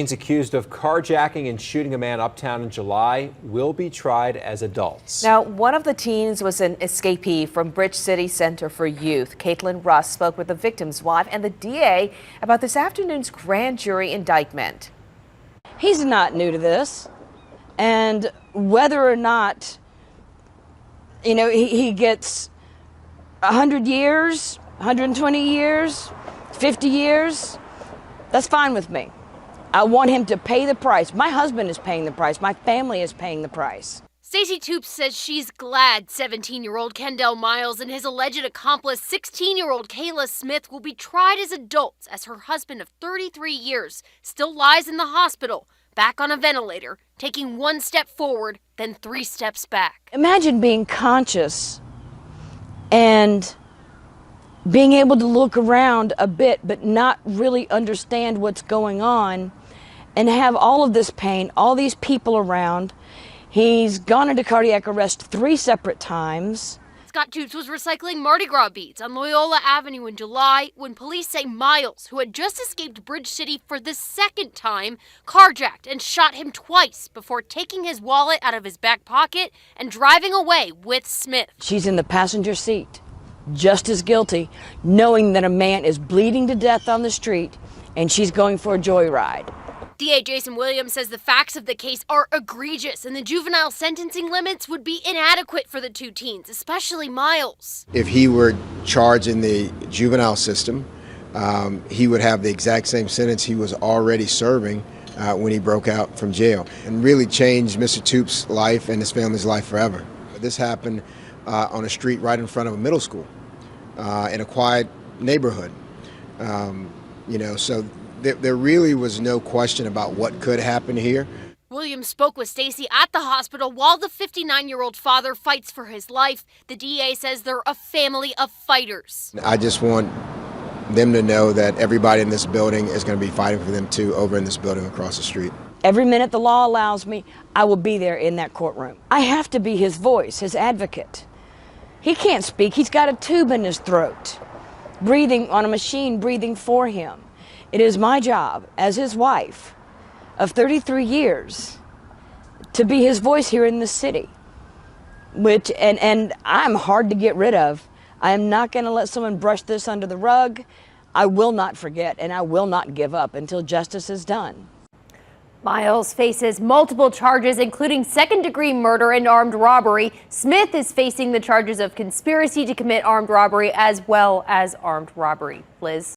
Accused of carjacking and shooting a man uptown in July will be tried as adults. Now, one of the teens was an escapee from Bridge City Center for Youth. Caitlin Russ spoke with the victim's wife and the DA about this afternoon's grand jury indictment. He's not new to this, and whether or not, he gets 100 years, 120 years, 50 years, that's fine with me. I want him to pay the price. My husband is paying the price. My family is paying the price. Scott Toups says she's glad 17-year-old Kendell Myles and his alleged accomplice, 16-year-old Kayla Smith, will be tried as adults as her husband of 33 years still lies in the hospital, back on a ventilator, taking one step forward, then 3 steps back. Imagine being conscious and being able to look around a bit but not really understand what's going on and have all of this pain, all these people around. He's gone into cardiac arrest 3 separate times. Scott Toups was recycling Mardi Gras beads on Loyola Avenue in July when police say Myles, who had just escaped Bridge City for the 2nd time, carjacked and shot him twice before taking his wallet out of his back pocket and driving away with Smith. She's in the passenger seat, just as guilty, knowing that a man is bleeding to death on the street and she's going for a joyride. DA Jason Williams says the facts of the case are egregious and the juvenile sentencing limits would be inadequate for the 2 teens, especially Myles. If he were charged in the juvenile system, he would have the exact same sentence he was already serving when he broke out from jail, and really changed Mr. Toups' life and his family's life forever. This happened on a street right in front of a middle school in a quiet neighborhood. So there really was no question about what could happen here. Williams spoke with Stacy at the hospital while the 59-year-old father fights for his life. The DA says they're a family of fighters. I just want them to know that everybody in this building is going to be fighting for them too, over in this building across the street. Every minute the law allows me, I will be there in that courtroom. I have to be his voice, his advocate. He can't speak. He's got a tube in his throat, breathing on a machine, breathing for him. It is my job as his wife of 33 years to be his voice here in this city, and I'm hard to get rid of. I am not going to let someone brush this under the rug. I will not forget, and I will not give up until justice is done. Myles faces multiple charges, including 2nd-degree murder and armed robbery. Smith is facing the charges of conspiracy to commit armed robbery as well as armed robbery. Liz?